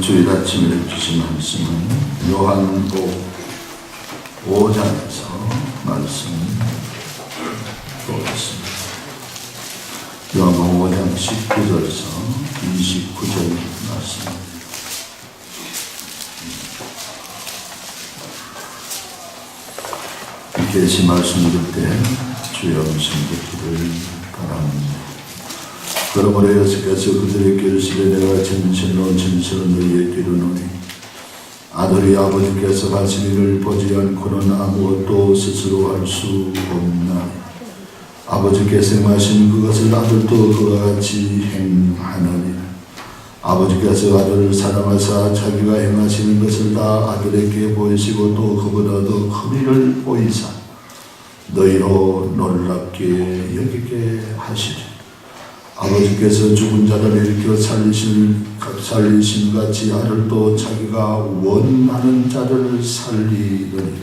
주일 아침에 주신 말씀은 요한복음 5장에서 말씀 보겠습니다. 요한복음 5장 19절에서 29절 말씀. 계시 말씀 들을 때 주의 음성 듣기를 바랍니다. 그러므로 여호와께서 그들에게 이르시되 내가 진실로 너희에게 이르노니 아들이 아버지께서 하신 일을 보지 않고는 아무것도 스스로 할 수 없나니 아버지께서 행하신 그것을 아들도 그와 같이 행하느니라. 아버지께서 아들을 사랑하사 자기가 행하시는 것을 다 아들에게 보이시고 또 그보다 더 큰 일을 보이사 너희로 놀랍게 여기게 하시리. 아버지께서 죽은 자를 일으켜 살리신 같이 아들도 자기가 원하는 자를 살리느니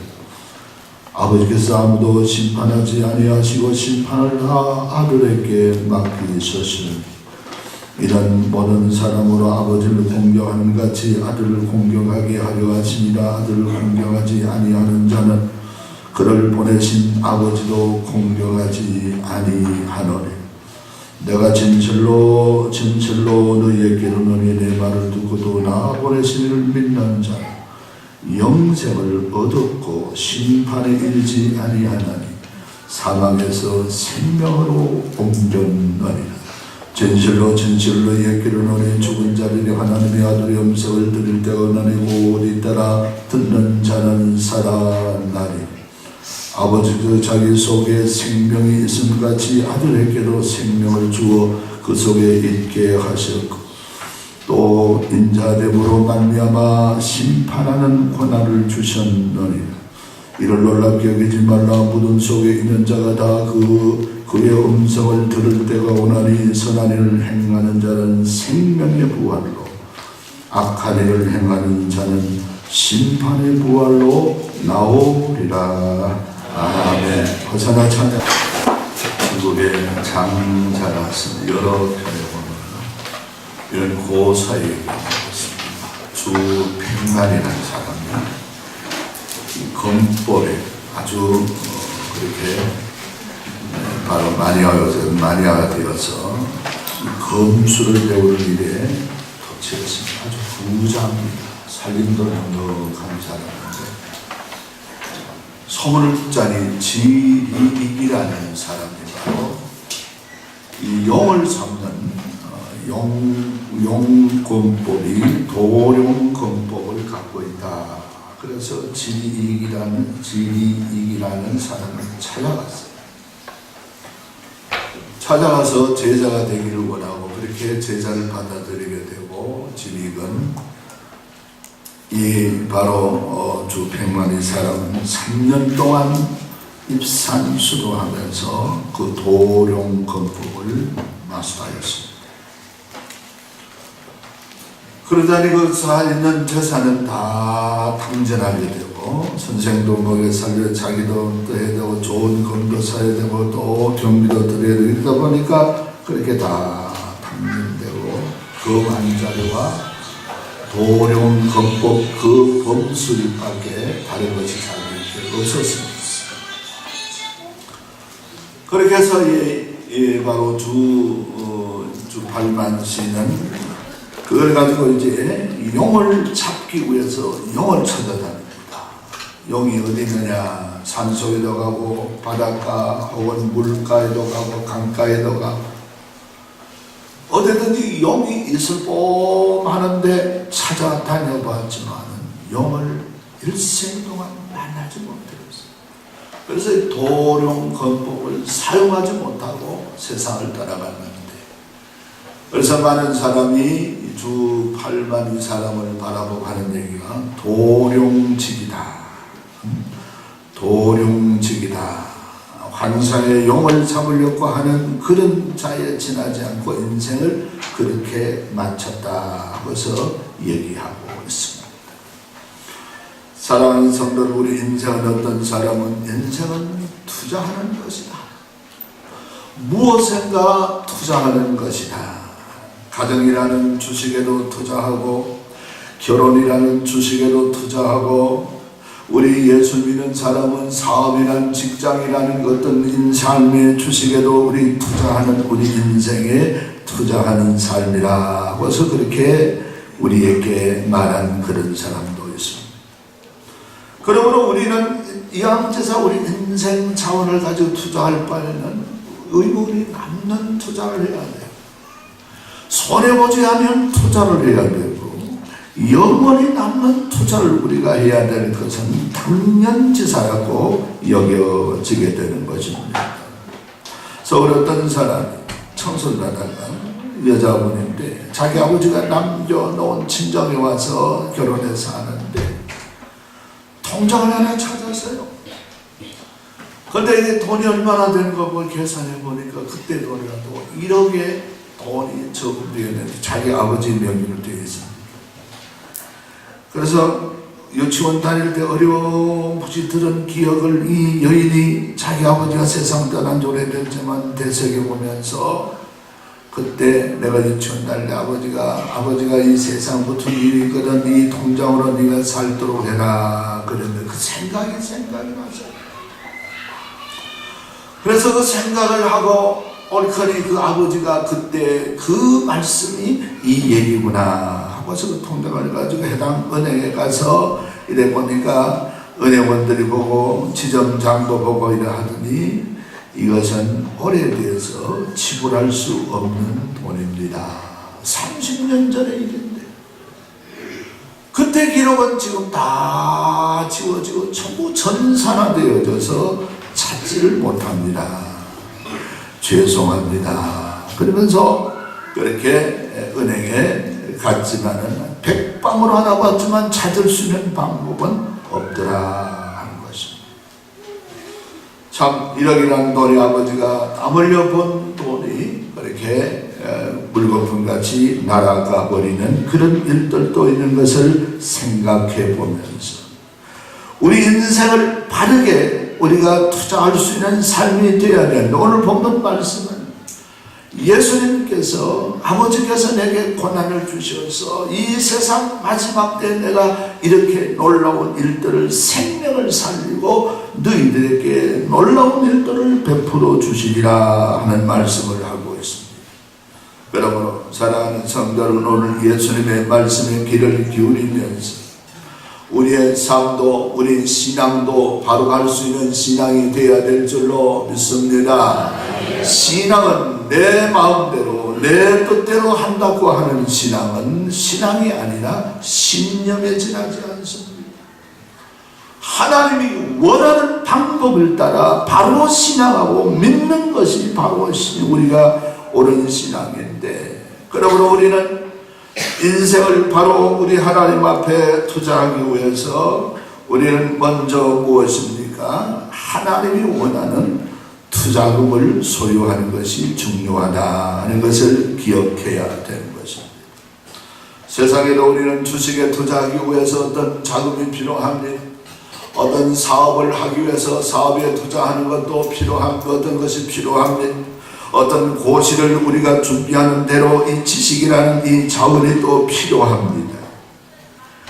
아버지께서 아무도 심판하지 아니하시고 심판을 다 아들에게 맡기셨으니 이런 모든 사람으로 아버지를 공경하는 같이 아들을 공경하게 하려 하시니라. 아들을 공경하지 아니하는 자는 그를 보내신 아버지도 공경하지 아니하노니 내가 진실로 너희에게 이르노니 내 말을 듣고도 나 보내신 이를 믿는 자는 영생을 얻었고 심판에 이르지 아니하나니 사망에서 생명으로 옮겼느니라. 진실로 너희에게 이르노니 죽은 자들이 하나님의 아들의 음성을 들을 때가 오나니 곧 잇따라 듣는 자는 살아나리. 아버지도 자기 속에 생명이 있음 같이 아들에게도 생명을 주어 그 속에 있게 하셨고 또 인자됨으로 말미암아 심판하는 권한을 주셨느니라. 이를 놀랍게 여기지 말라. 무덤 속에 있는 자가 다 그의 음성을 들을 때가 오나니 선한 일을 행하는 자는 생명의 부활로 악한 일을 행하는 자는 심판의 부활로 나오리라. 아멘. 호산나 찬양. 중국의 장자라서 여러 편에 보면 이런 고사의 얘기가 있습니다. 주팽만이라는 사람이 검법에 아주 그렇게 바로 마니아가 되어서 검수를 배우는 일에 도취했습니다. 아주 부자입니다. 살림도 넉넉한 사람인데 소문을 듣자니 지리익이라는 사람이 바로 이 용을 잡는 용권법이 도룡권법을 갖고 있다. 그래서 지리익이라는 사람을 찾아가서 제자가 되기를 원하고 그렇게 제자를 받아들이게 되고 지리익은 이 바로 주팽만이 사람은 3년 동안 입산수도하면서 그 도룡권법을 마수하였습니다. 그러다니 그 쌓여있는 재산은 다 탕진하게 되고 선생도 먹여 살려 자기도 해야 되고 좋은 검도 사야 되고 또 경비도 드려야 되고 이러다 보니까 그렇게 다 탕진되고 검한 자료와 도룡권법 그 범수립밖에 다른 것이 자기에게 없었습니다. 그렇게 해서 바로 주팔만 씨는 그걸 가지고 이제 용을 잡기 위해서 용을 찾아다닙니다. 용이 어디 있느냐? 산속에도 가고 바닷가 혹은 물가에도 가고 강가에도 가고 어디든지 용이 있을 뻔하는데 찾아다녀봤지만 용을 일생 동안 만나지 못했어요. 그래서 도룡권법을 사용하지 못하고 세상을 따라갔는데 그래서 많은 사람이 주팔만 이 사람을 바라보고 하는 얘기가 도룡직이다. 도룡직이다. 환상의 용을 잡으려고 하는 그런 자에 지나지 않고 인생을 그렇게 마쳤다 하고서 얘기하고 있습니다. 사랑하는 성도들, 우리 인생은 어떤 사람은 인생은 투자하는 것이다. 무엇인가 투자하는 것이다. 가정이라는 주식에도 투자하고 결혼이라는 주식에도 투자하고 우리 예수 믿는 사람은 사업이라는 직장이라는 어떤 삶의 주식에도 우리 투자하는 우리 인생에 투자하는 삶이라고 해서 그렇게 우리에게 말한 그런 사람도 있습니다. 그러므로 우리는 이왕제사 우리 인생 자원을 가지고 투자할 바에는 의무이 남는 투자를 해야 돼요. 손해보지 않으면 투자를 해야 되고 영원히 남는 투자를 우리가 해야 될 것은 당연지사라고 여겨지게 되는 것입니다. 서울 어떤 사람이 청소를 하다가 여자분인데 자기 아버지가 남겨놓은 친정에 와서 결혼해서 하는데 통장을 하나 찾았어요. 근데 이게 돈이 얼마나 되는 거 계산해 보니까 그때 돈이라도 1억의 돈이 저금되어 있는데 자기 아버지 명의로 되어 있습니다. 그래서 유치원 다닐 때 어려움없이 들은 기억을 이 여인이 자기 아버지가 세상 떠난 지 오래됐지만 되새겨보면서 그때 내가 유치원 다닐 때 아버지가 이 세상 붙은 일이 있거든 이 통장으로 네가 살도록 해라 그랬는데 그 생각이 났어요. 그래서 그 생각을 하고 옳거니 그 아버지가 그때 그 말씀이 이 얘기구나 하고서 그 통장을 가지고 해당 은행에 가서 이래 보니까 은행원들이 보고 지점장도 보고 이래 하더니 이것은 오래돼서 지불할 수 없는 돈입니다. 30년 전의 일인데 그때 기록은 지금 다 지워지고 전부 전산화되어져서 찾지를 못합니다. 죄송합니다. 그러면서 그렇게 은행에 갔지만은 100방으로 하나 봤지만 찾을 수 있는 방법은 없더라 하는 것입니다. 참 1억이라는 돈이 아버지가 땀 흘려 본 돈이 그렇게 물거품같이 날아가 버리는 그런 일들도 있는 것을 생각해 보면서 우리 인생을 바르게 우리가 투자할 수 있는 삶이 되어야 되는데 오늘 본문 말씀은 예수님께서 아버지께서 내게 고난을 주셔서 이 세상 마지막 때 내가 이렇게 놀라운 일들을 생명을 살리고 너희들에게 놀라운 일들을 베풀어 주시리라 하는 말씀을 하고 있습니다. 그러므로 사랑하는 성도는 오늘 예수님의 말씀에 귀를 기울이면서 우리의 삶도 우리 신앙도 바로 갈 수 있는 신앙이 되어야 될 줄로 믿습니다. 신앙은 내 마음대로 내 뜻대로 한다고 하는 신앙은 신앙이 아니라 신념에 지나지 않습니다. 하나님이 원하는 방법을 따라 바로 신앙하고 믿는 것이 바로 우리가 옳은 신앙인데 그러므로 우리는 인생을 바로 우리 하나님 앞에 투자하기 위해서 우리는 먼저 무엇입니까? 하나님이 원하는 투자금을 소유하는 것이 중요하다는 것을 기억해야 되는 것입니다. 세상에도 우리는 주식에 투자하기 위해서 어떤 자금이 필요합니다. 어떤 사업을 하기 위해서 사업에 투자하는 것도 어떤 것이 필요합니다. 어떤 고시를 우리가 준비하는 대로 이 지식이라는 이 자원이 또 필요합니다.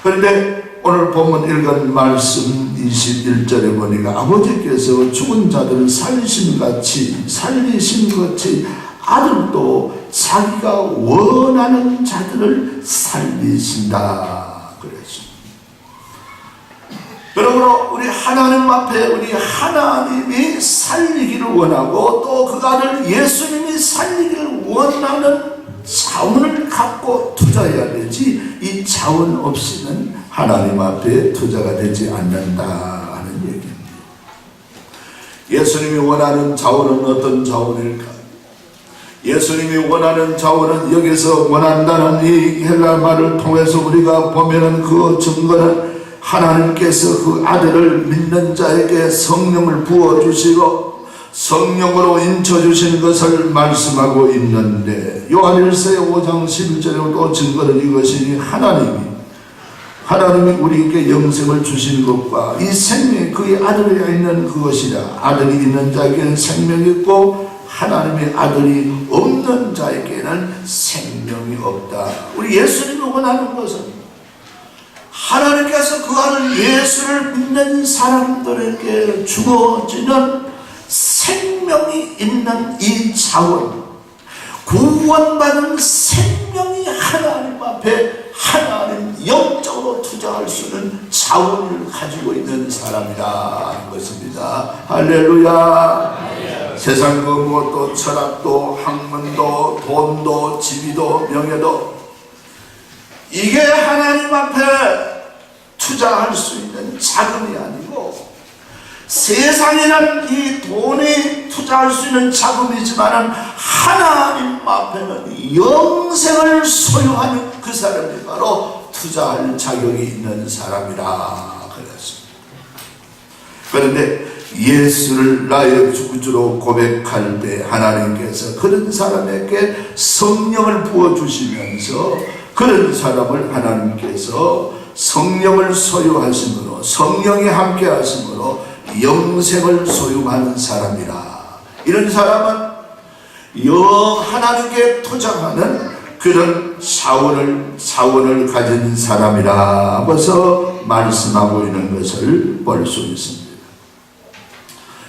그런데 오늘 본문 읽은 말씀 21절에 보니까 아버지께서 죽은 자들을 살리신 같이 아들도 자기가 원하는 자들을 살리신다 그랬습니다. 그러므로 우리 하나님 앞에 우리 하나님이 살리기를 원하고 또 그 아들 예수님이 살리기를 원하는 자원을 갖고 투자해야 되지 이 자원 없이는 하나님 앞에 투자가 되지 않는다 하는 얘기입니다. 예수님이 원하는 자원은 어떤 자원일까? 예수님이 원하는 자원은 여기서 원한다는 이 헬라 말을 통해서 우리가 보면은 그 증거는 하나님께서 그 아들을 믿는 자에게 성령을 부어주시고 성령으로 인쳐주신 것을 말씀하고 있는데 요한일서 5장 11절에도 증거는 이것이니 하나님이 하나님이 우리에게 영생을 주신 것과 이 생명이 그의 아들에 있는 그것이라. 아들이 있는 자에게는 생명이 있고 하나님의 아들이 없는 자에게는 생명이 없다. 우리 예수님이 원하는 것은 하나님께서 그 아들 예수를 믿는 사람들에게 주어지는 생명이 있는 이 자원, 구원받은 생명이 하나님 앞에 하나님 영적으로 투자할 수 있는 자원을 가지고 있는 사람이라 하는 것입니다. 할렐루야. 세상 그 무엇도, 철학도, 학문도, 돈도, 지위도, 명예도, 이게 하나님 앞에 투자할 수 있는 자금이 아니고, 세상이라는 이 돈이 투자할 수 있는 자금이지만 하나님 앞에는 영생을 소유하는 그 사람이 바로 투자할 자격이 있는 사람이라 그랬습니다. 그런데 예수를 나의 구주로 고백할 때 하나님께서 그런 사람에게 성령을 부어주시면서 그런 사람을 하나님께서 성령을 소유하심으로, 성령이 함께 하심으로 영생을 소유하는 사람이라. 이런 사람은 하나님께 투자하는 그런 사원을 가진 사람이라 벌써 말씀하고 있는 것을 볼 수 있습니다.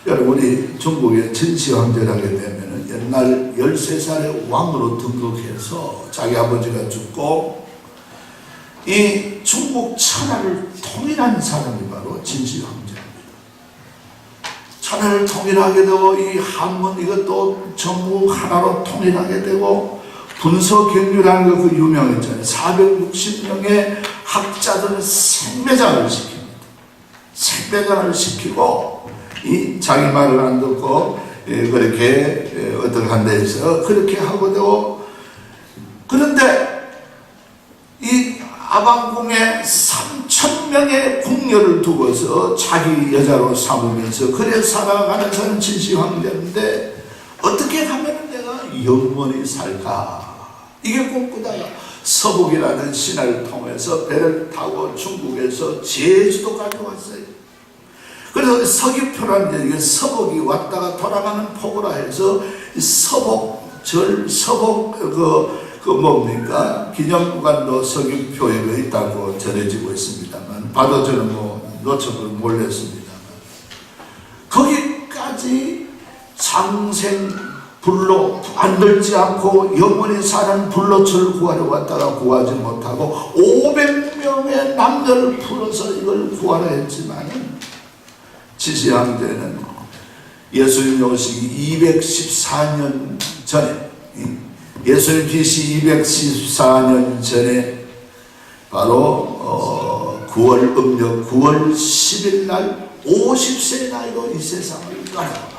여러분, 우리 중국의 진시 황제를 하게 되면 옛날 13살의 왕으로 등극해서 자기 아버지가 죽고 이 중국 천하를 통일한 사람이 바로 진시 황제입니다. 천하를 통일하게 되고 이 한문 이것도 전부 하나로 통일하게 되고 분서경유라는 거 그 유명했잖아요. 460명의 학자들을 생매장을 시킵니다. 생매장을 시키고 이 자기 말을 안 듣고 그렇게 어떤 한 데에서 그렇게 하고 되고, 그런데 이 아방궁에 3,000명의 궁녀를 두고서 자기 여자로 삼으면서 그래 살아가는 사람 진시 황제인데 어떻게 하면 내가 영원히 살까? 이게 꿈꾸다가 서북이라는 신화를 통해서 배를 타고 중국에서 제주도까지 왔어요. 그래서 서귀표라는 게 서북이 왔다가 돌아가는 포구라 해서 서북절, 그 뭡니까? 기념관도 서귀표에 있다고 전해지고 있습니다만, 봐도 저는 놓쳐볼 몰랐습니다만, 거기까지 장생 불로 안 들지 않고 영원히 사는 불로초를 구하러 왔다가 구하지 못하고 500명의 남녀를 풀어서 이걸 구하려 했지만은 진시 황제는 예수님 오시기 214년 전에, 예수님 BC 214년 전에 바로 9월 음력 9월 10일 날 50세 나이로 이 세상을 떠나고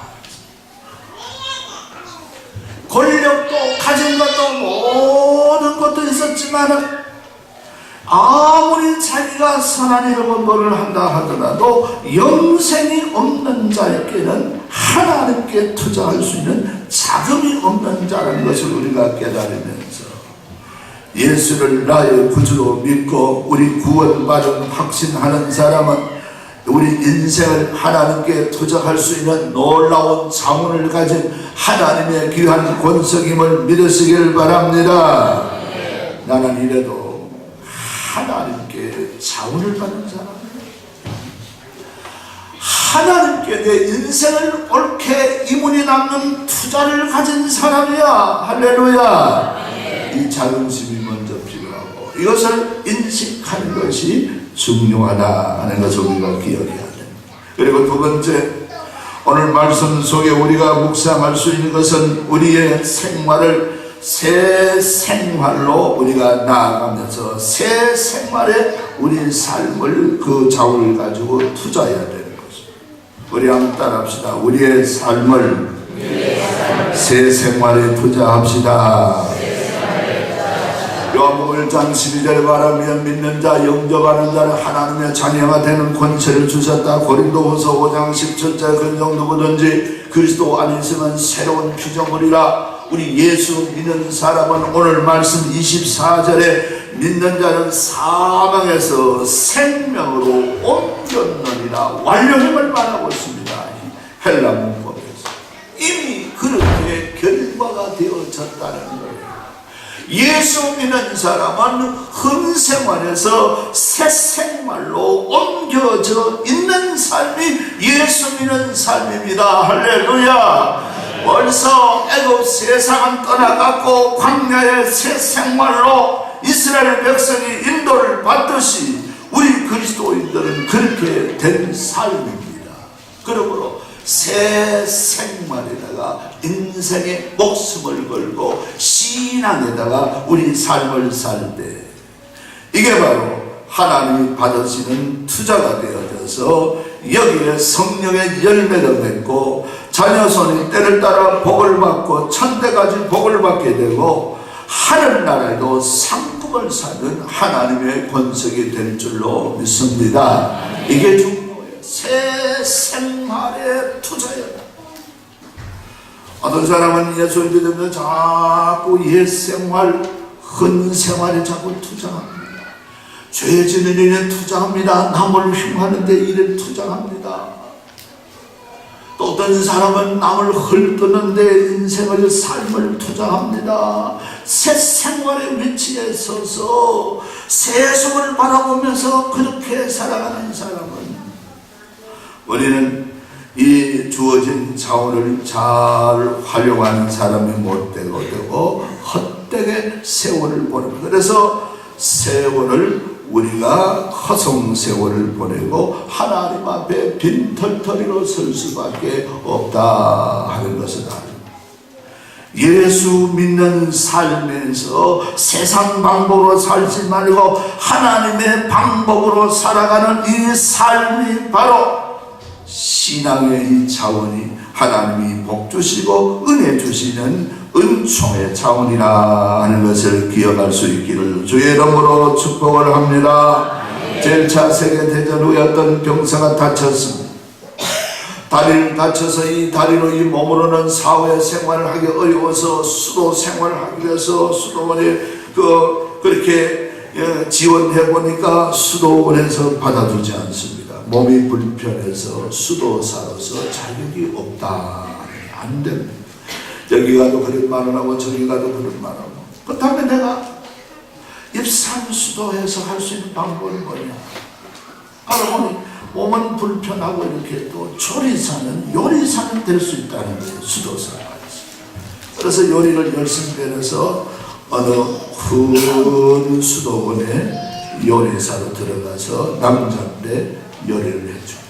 권력도 가진 것도 모든 것도 있었지만 아무리 자기가 선한 일을 뭐를 한다 하더라도 영생이 없는 자에게는 하나님께 투자할 수 있는 자금이 없는 자라는 것을 우리가 깨달으면서 예수를 나의 구주로 믿고 우리 구원받은 확신하는 사람은 우리 인생을 하나님께 투자할 수 있는 놀라운 자문을 가진 하나님의 귀한 권속임을 믿으시길 바랍니다. 나는 이래도 하나님께 자문을 받는 사람이에요. 하나님께 내 인생을 옳게 이문이 남는 투자를 가진 사람이야. 할렐루야. 이 자긍심이 먼저 필요하고 이것을 인식하는 것이 중요하다 하는 것을 우리가 기억해야 됩니다. 그리고 두 번째, 오늘 말씀 속에 우리가 묵상할 수 있는 것은 우리의 생활을 새 생활로 우리가 나아가면서 새 생활에 우리 삶을 그 자원을 가지고 투자해야 되는 것입니다. 우리 한번 따라합시다. 우리의 삶을 새 생활에 투자합시다. 요한복음 1장 12절에 말하면 믿는 자 영접하는 자는 하나님의 자녀가 되는 권세를 주셨다. 고린도후서 5장 17절 근정 누구든지 그리스도 안에 있으면 새로운 피조물이라. 우리 예수 믿는 사람은 오늘 말씀 24절에 믿는 자는 사망에서 생명으로 옮겼느니라. 완료형을 말하고 있습니다. 헬라 문법에서 이미 그렇게 결과가 되어졌다는 거예요. 예수 믿는 사람은 헌생활에서 새 생활로 옮겨져 있는 삶이 예수 믿는 삶입니다. 할렐루야. 벌써 애굽 세상은 떠나갔고 광야의 새 생활로 이스라엘 백성이 인도를 받듯이 우리 그리스도인들은 그렇게 된 삶입니다. 그러므로 새 생활에다가 인생의 목숨을 걸고 신앙에다가 우리 삶을 살 때 이게 바로 하나님이 받으시는 투자가 되어져서 여기에 성령의 열매가 맺고 자녀손이 때를 따라 복을 받고 천대까지 복을 받게 되고 하늘나라에도 상급을 사는 하나님의 권속이 될 줄로 믿습니다. 이게 중요해요. 새 생활에 투자해야 돼. 어떤 사람은 예수 믿으면 자꾸 옛 생활, 헌생활에 자꾸 투자합니다. 죄 지는 일에 투자합니다. 남을 흉하는 데 일에 투자합니다. 또 어떤 사람은 남을 헐뜯는 데 인생을 삶을 투자합니다. 새 생활의 위치에 서서 세속을 바라보면서 그렇게 살아가는 사람은 우리는 이 주어진 자원을 잘 활용하는 사람이 못되고 헛되게 세월을 보내고, 그래서 세월을 우리가 허송 세월을 보내고 하나님 앞에 빈털터리로 설 수밖에 없다 하는 것을 알고, 예수 믿는 삶에서 세상 방법으로 살지 말고 하나님의 방법으로 살아가는 이 삶이 바로 신앙의 이 자원이 하나님이 복 주시고 은혜 주시는 은총의 자원이라 하는 것을 기억할 수 있기를 주의 이름으로 축복을 합니다. 제1차 세계대전 후에 어떤 병사가 다쳤습니다. 다리를 다쳐서 이 다리로 이 몸으로는 사회 생활을 하기 어려워서 수도 생활을 하기 위해서 수도원에 그렇게 지원해 보니까 수도원에서 받아주지 않습니다. 몸이 불편해서 수도사로서 자격이 없다. 안 됩니다. 여기 가도 그런 말을 하고 저기 가도 그런 말을 하고, 그렇다면 내가 입산수도해서 할 수 있는 방법은 뭐냐? 바로 몸은 불편하고 이렇게 또 요리사는 될 수 있다는 거예요. 수도사가. 그래서 요리를 열심히 배워서 어느 큰 수도원에 요리사로 들어가서 남자인데 요리를 해줘.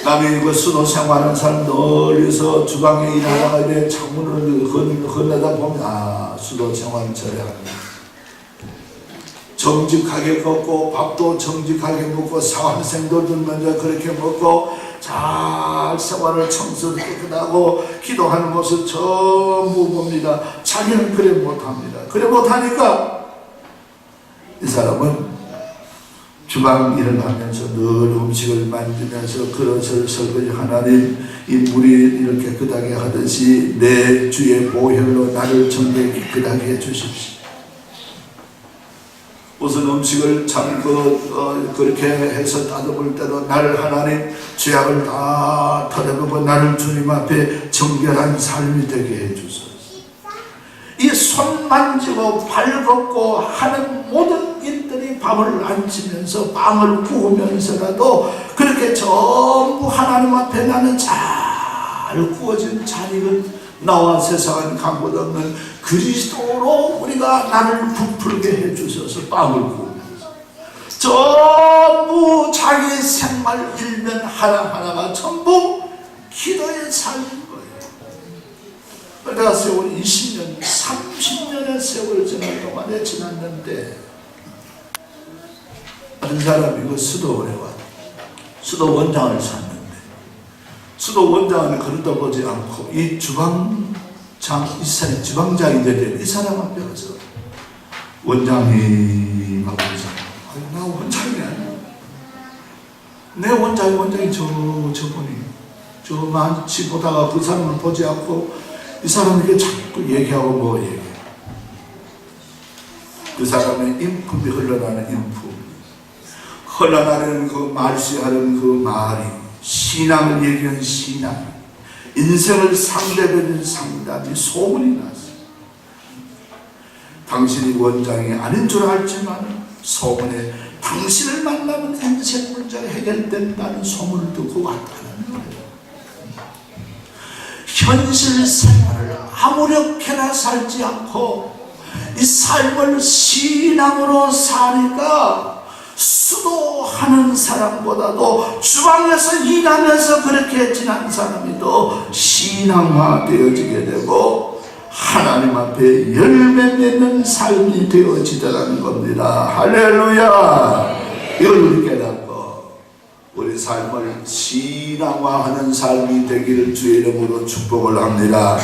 남이 그 수도 생활하는 사람 멀리서 주방에 일하다가 이래 창문을 건너다 보면 수도 생활은 저래 합니다. 정직하게 걷고 밥도 정직하게 먹고 사환생도들 먼저 그렇게 먹고 잘 생활을 청소를 깨끗하고 기도하는 모습 전부 봅니다. 자기는 그래 못합니다. 그래 못하니까 이 사람은 주방 일을 하면서 늘 음식을 만들면서 그릇을 설거지 하나님, 이 물이 이렇게 깨끗하게 하듯이 내 주의 보혈로 나를 정말 깨끗하게 해주십시오. 무슨 음식을 참 그렇게 해서 따듬을 때도 나를 하나님 죄악을 다 털어보고 나를 주님 앞에 정결한 삶이 되게 해주소서. 이 손 만지고 발 걷고 하는 모든 일들이 밤을 안 지면서 빵을 구우면서라도 그렇게 전부 하나님 앞에 나는 잘 구워진 잔익은 나와 세상은 간곳 없는 그리스도로 우리가 나를 부풀게 해주셔서 빵을 구우면서 전부 자기 생활 일면 하나하나가 전부 기도의 삶인 거예요. 내가 세월 20년, 30년의 세월을 지날 동안에 지났는데 어떤 사람이 그 수도원에 와 수도원장을 샀는데 수도원장을 그러다 보지 않고 이 주방장, 이 사람 주방장이 되는 이 사람 앞에 가서 원장님 하고 나 원장이 아니야. 내 원장이 저분이 저 많이 보다가 그 사람을 보지 않고 이 사람에게 자꾸 얘기하고 뭐 얘기해. 그 사람의 인품이 흘러나는 인품, 흘러나는 그 말씨하는 그 말이, 신앙을 얘기하는 신앙, 인생을 상대하는 상담이 소문이 났어요. 당신이 원장이 아닌 줄 알지만 소문에 당신을 만나면 인생 문제가 해결된다는 소문을 듣고 왔다는 거예요. 현실 생활을 아무렇게나 살지 않고 이 삶을 신앙으로 사니까 수도하는 사람보다도 주방에서 일하면서 그렇게 지난 사람이 더 신앙화되어지게 되고 하나님 앞에 열매 맺는 삶이 되어지더라는 겁니다. 할렐루야. 이걸 우리 깨닫고 우리 삶을 신앙화하는 삶이 되기를 주의 이름으로 축복을 합니다.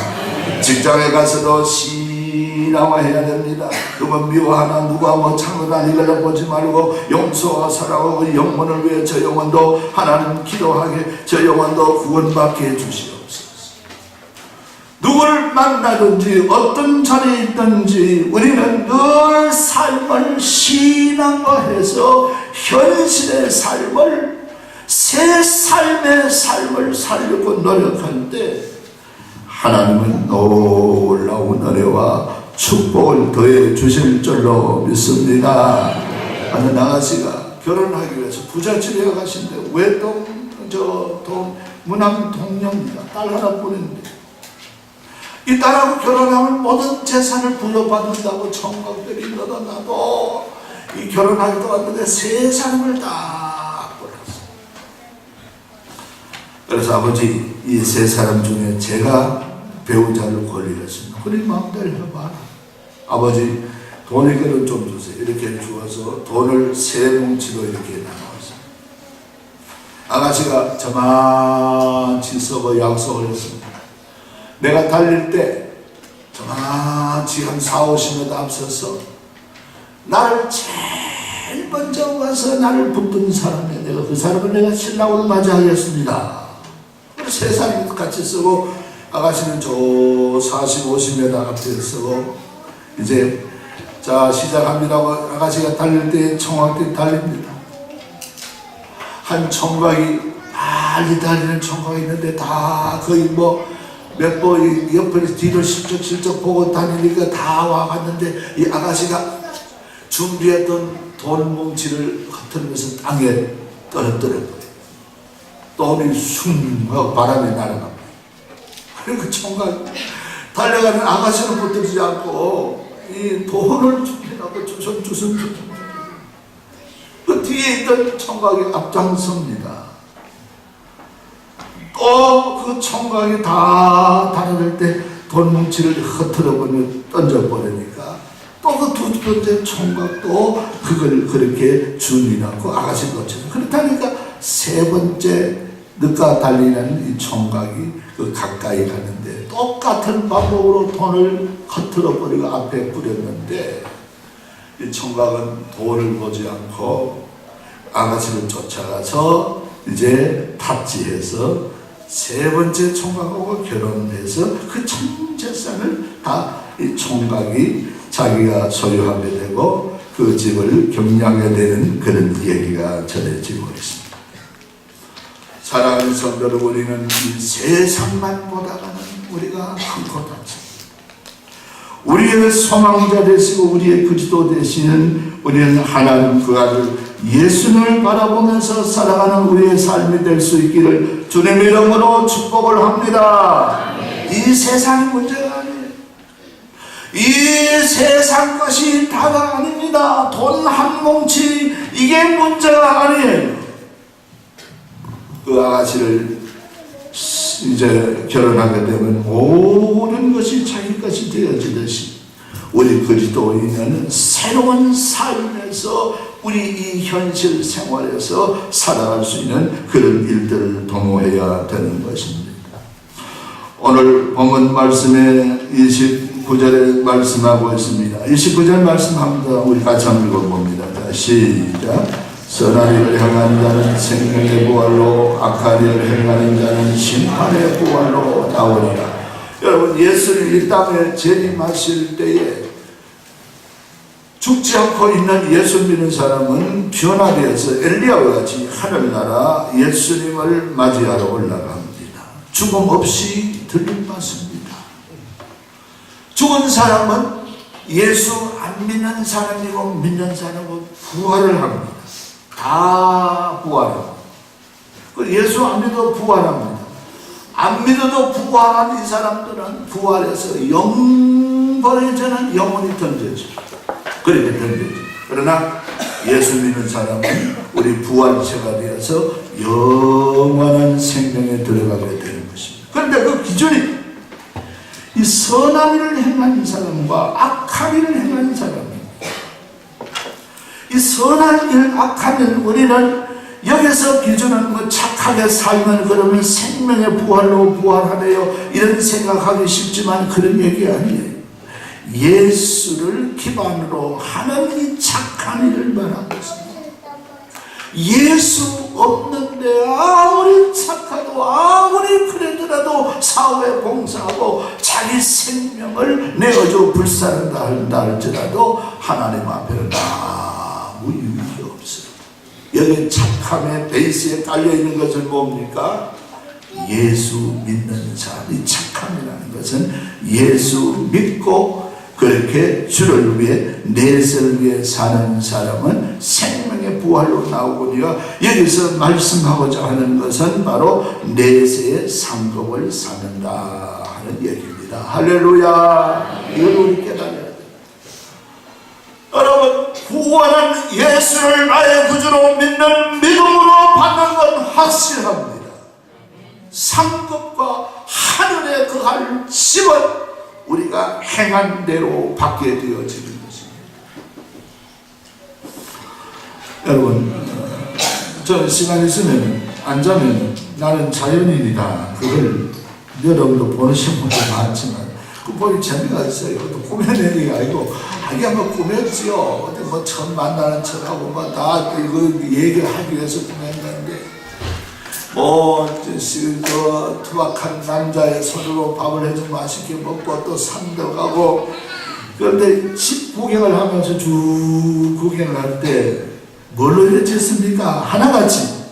직장에 가서도 신앙화해야 됩니다. 누가 미워하나 누가 뭐 창고다 이걸로 보지 말고 용서와 사랑하고 영혼을 위해 저 영혼도 하나님 기도하게, 저 영혼도 구원받게 해주시옵소서. 누굴 만나든지 어떤 자리에 있든지 우리는 늘 삶을 신앙화해서 현실의 삶을, 새 삶의 삶을 살려고 노력할 때 하나님은 놀라운 은혜와 축복을 더해 주실 줄로 믿습니다. 어느 아가씨가 결혼하기 위해서 부잣집에 가신데 외동 무남 동녀입니다. 딸 하나뿐인데 이 딸하고 결혼하면 모든 재산을 부여받는다고 청각들이 너도나도 이 결혼하기도 왔는데 세 사람을 다 골랐어요. 그래서 아버지, 이 세 사람 중에 제가 배우자를 권리했습니다. 그래 마음대로 해봐. 아버지, 돈이거든 좀 주세요. 이렇게 주어서 돈을 세 뭉치로 이렇게 나눠왔어요. 아가씨가 저만치 서고 약속을 했습니다. 내가 달릴 때 저만치 한 40~50m 앞서서 나를 제일 먼저 가서 나를 붙든 사람이 내가 그 사람을 내가 신랑으로 맞이하겠습니다. 세 사람이 같이 쓰고 아가씨는 저 40~50m 앞에 쓰고 이제 자 시작합니다. 아가씨가 달릴 때 청각들이 달립니다. 한 청각이 빨리 달리는 청각이 있는데 다 거의 뭐 몇 번 옆에 뒤를 슬쩍슬쩍 보고 다니니까 다 와갔는데 이 아가씨가 준비했던 돈 뭉치를 흩어지면서 땅에 떨어뜨려버려요. 돈이 숭 하고 바람에 날아갑니다. 그리고 그 총각 달려가는 아가씨는 붙들지 않고 이 돈을 준비하고 주섬주섬 그 뒤에 있던 총각이 앞장섭니다. 또 그 총각이 다 달아날 때 돈 뭉치를 흩어버리며 던져버리니까 또 그 두 번째 총각도 그걸 그렇게 준비하고 아가씨 놓쳐서 그렇다니까 세 번째 늦가 달리는 이 총각이 그 가까이 가는데 똑같은 방법으로 돈을 흩어버리고 앞에 뿌렸는데 이 총각은 돈을 보지 않고 아가씨를 쫓아가서 이제 탑지해서 세 번째 총각하고 결혼해서 그 전 재산을 다 이 총각이 자기가 소유하게 되고 그 집을 경영하게 되는 그런 얘기가 전해지고 있습니다. 사랑하는 성도 여러분, 우리는 이 세상만 보다가는 우리가 한코 다칩니다. 우리의 소망자 되시고 우리의 그리스도 되시는 우리는 하나님 그 아들 예수님을 바라보면서 살아가는 우리의 삶이 될 수 있기를 주님 이름으로 축복을 합니다. 이 세상의 문제가 아니에요. 이 세상 것이 다가 아닙니다. 돈 한 뭉치 이게 문제가 아니에요. 그 아가씨를 이제 결혼하게 되면 모든 것이 자기 것이 되어지듯이 우리 그리스도인은 새로운 삶에서 우리 이 현실 생활에서 살아갈 수 있는 그런 일들을 도모해야 되는 것입니다. 오늘 본문 말씀에 29절에 말씀하고 있습니다. 29절 말씀합니다. 우리 같이 한번 읽어봅니다. 자, 시작. 선한 일을 행하는 자는 생명의 부활로, 악한 일을 행하는 자는 심판의 부활로 나오리라. 여러분, 예수님 이 땅에 재림하실 때에 죽지 않고 있는 예수 믿는 사람은 변화되어서 엘리야와 같이 하늘나라 예수님을 맞이하러 올라갑니다. 죽음 없이 들림받습니다. 죽은 사람은 예수 안 믿는 사람이고 믿는 사람은 부활을 합니다. 다 부활합니다. 예수 안 믿어도 부활합니다. 안 믿어도 부활한 이 사람들은 부활해서 영벌에서는 영원히 던져져. 그렇게 던져져. 그러나 예수 믿는 사람은 우리 부활체가 되어서 영원한 생명에 들어가게 되는 것입니다. 그런데 그 기준이 이 선한 일을 행하는 사람과 악한 일을 행하는 사람입니다. 이 선한 일, 악한 일, 우리는 여기서 기준은 뭐 착하게 살면 그러면 생명의 부활로 부활하네요. 이런 생각하기 쉽지만 그런 얘기 아니에요. 예수를 기반으로 하는 이 착한 일을 말하고 있습니다. 예수 없는데 아무리 착하고 아무리 그래더라도 사회 봉사하고 자기 생명을 내어줘 불사른다 한다 할지라도 하나님 앞에는 아무 유익이 없어요. 여기 착함의 베이스에 깔려있는 것은 뭡니까? 예수 믿는 사람이 착함이라는 것은 예수 믿고 그렇게 주를 위해 내세를 위해 사는 사람은 생명의 부활로 나오거니와 여기서 말씀하고자 하는 것은 바로 내세의 상급을 쌓는다 하는 얘기입니다. 할렐루야. 이걸 우리 깨달아야 돼요. 여러분, 구원은 예수를 나의 구주로 믿는 믿음으로 받는 건 확실합니다. 상급과 하늘에 거할 집은 우리가 행한 대로 받게 되어지는 것입니다. 여러분, 저는 시간 있으면 안 자면 나는 자연인이다. 그걸 여러분도 보는 신분도 많지만 그 보니 재미가 있어요. 또 꾸며내는 게 아니고 하긴 뭐 꾸몄지요. 어디 뭐 처음 만나는 척하고 뭐 다 이거 얘기를 하기 위해서 꾸몄는데 투박한 남자의 손으로 밥을 해주면 맛있게 먹고 또 산도 가고 그런데 집 구경을 하면서 쭉 구경을 할 때 뭘로 이루어졌습니까? 하나같이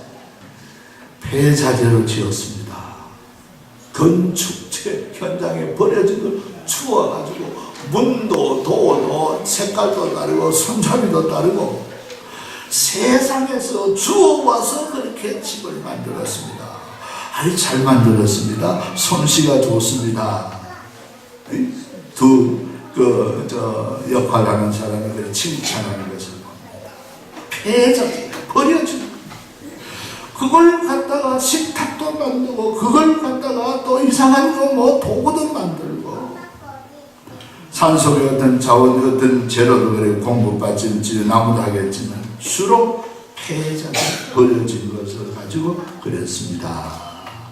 폐자재로 지었습니다. 건축체 현장에 버려진 걸 추워가지고 문도 도도 색깔도 다르고 손잡이도 다르고 세상에서 주워와서 그렇게 집을 만들었습니다. 아주 잘 만들었습니다. 솜씨가 좋습니다. 역할하는 사람을 칭찬하는 것을 봅니다. 폐자재, 버려진 그걸 갖다가 식탁도 만들고 그걸 갖다가 또 이상한 거 뭐 도구도 만들고 산속에 어떤 자원 어떤 재료도 그래 공급받지 나무도 하겠지만 주로 폐자재 버려진 것을 가지고 그랬습니다.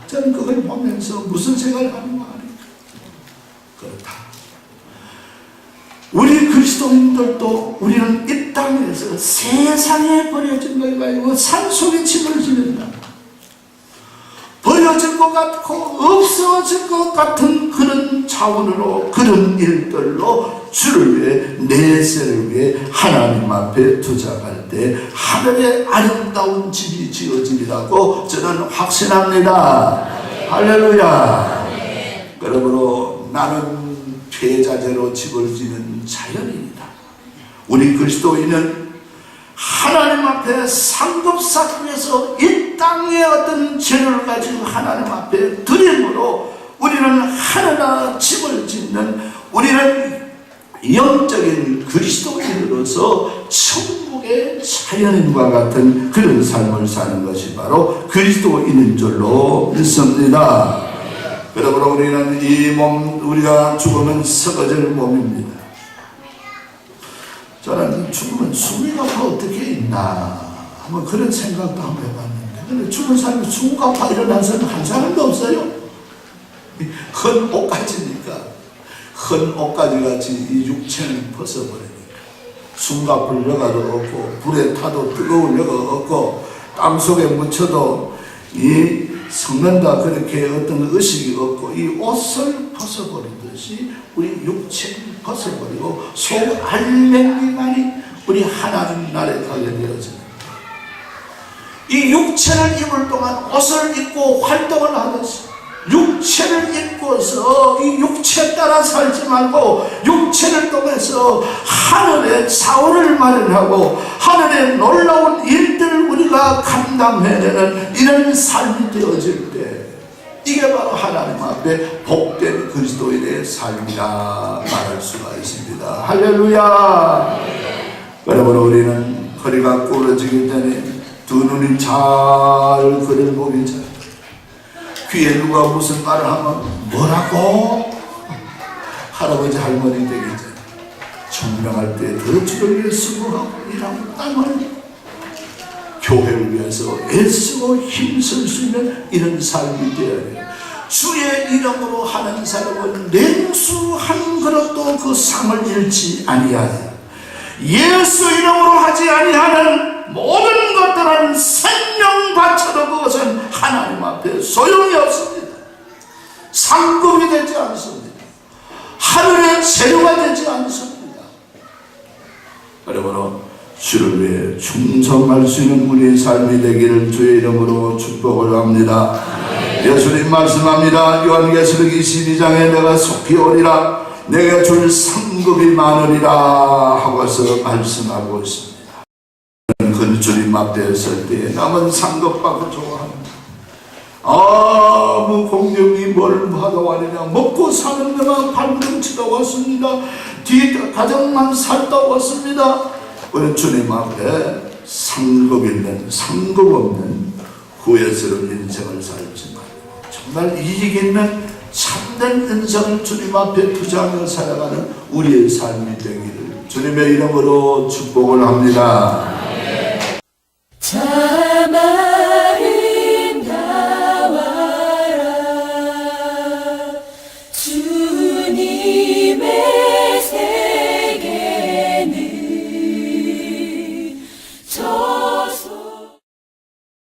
저는 그걸 보면서 무슨 생각을 하는 거 아닙니까? 그렇다. 우리 그리스도인들도 우리는 이 땅에서 세상에 버려진 걸 가지고 산속에 집을 지는다. 버려질 것 같고 없어질 것 같은 그런 차원으로 그런 일들로 주를 위해 내세를 위해 하나님 앞에 투자할 때 하늘의 아름다운 집이 지어지리라고 저는 확신합니다. 할렐루야. 그러므로 나는 폐자재로 집을 지는 자연인이다. 우리 그리스도인은 하나님 앞에 상급 쌓기 위해서 이 땅의 어떤 재료를 가지고 하나님 앞에 드림으로 우리는 하나나 집을 짓는 우리는 영적인 그리스도인으로서 천국의 자연인과 같은 그런 삶을 사는 것이 바로 그리스도인인 줄로 믿습니다. 그러므로 우리는 이 몸, 우리가 죽으면 썩어질 몸입니다. 저는 죽으면 숨이가 어떻게 있나 한번 그런 생각도 한번 해봤는데 근데 죽은 사람이 숨가파 일어난 사람 한 사람도 없어요. 헌 옷가지니까 헌 옷가지 같이 이 육체는 벗어버리니까 숨가쁠 여가도 없고 불에 타도 뜨거울 여가 없고 땅 속에 묻혀도 이 섞는다 그렇게 어떤 의식이 없고 이 옷을 벗어버리듯이 우리 육체를 벗어버리고 속 알맹이만이 우리 하나님 나라에 가게 되어집니다. 이 육체를 입을 동안 옷을 입고 활동을 하듯이 육체를 입고서 이 육체 따라 살지 말고 육체를 통해서 하늘의 사원을 마련하고 하늘의 놀라운 일들을 우리가 감당해내는 이런 삶이 되어질 때 이게 바로 하나님 앞에 복된 그리스도인의 삶이라 말할 수가 있습니다. 할렐루야. 여러분, 우리는 허리가 꿇어지기 전에 두 눈이 잘 그를 보기 전에 귀에 누가 무슨 말을 하면 뭐라고? 할아버지 할머니 되기 전에 청명할 때 더 주를 위해 수고하고 일하고 땀을 교회를 위해서 애쓰고 힘쓸 수 있는 이런 삶이 되어야 해요. 주의 이름으로 하는 사람은 냉수 한 그릇도 그 상을 잃지 아니하여 예수 이름으로 하지 아니하는 모든 것들은 생명 바쳐도 그것은 하나님 앞에 소용이 없습니다. 상급이 되지 않습니다. 하늘의 재료가 되지 않습니다. 여러분, 주를 위해 충성할 수 있는 우리의 삶이 되기를 주의 이름으로 축복을 합니다. 예수님 말씀합니다. 요한계시록 22장에 내가 속히 오리라 내가 줄 상급이 많으리라 하고서 말씀하고 있습니다. 그 주님 앞에 설 때 남은 상급 받고 좋아합니다. 아무 공경이 뭘 받아와리냐. 먹고 사는 데만 발버둥치다 왔습니다. 뒤 가정만 살다 왔습니다. 우리 주님 앞에 상급 있는 상급 없는 후회스러운 인생을 살지 말고 정말 이익 있는 참된 인생을 주님 앞에 투자하며 살아가는 우리의 삶이 되기를 주님의 이름으로 축복을 합니다.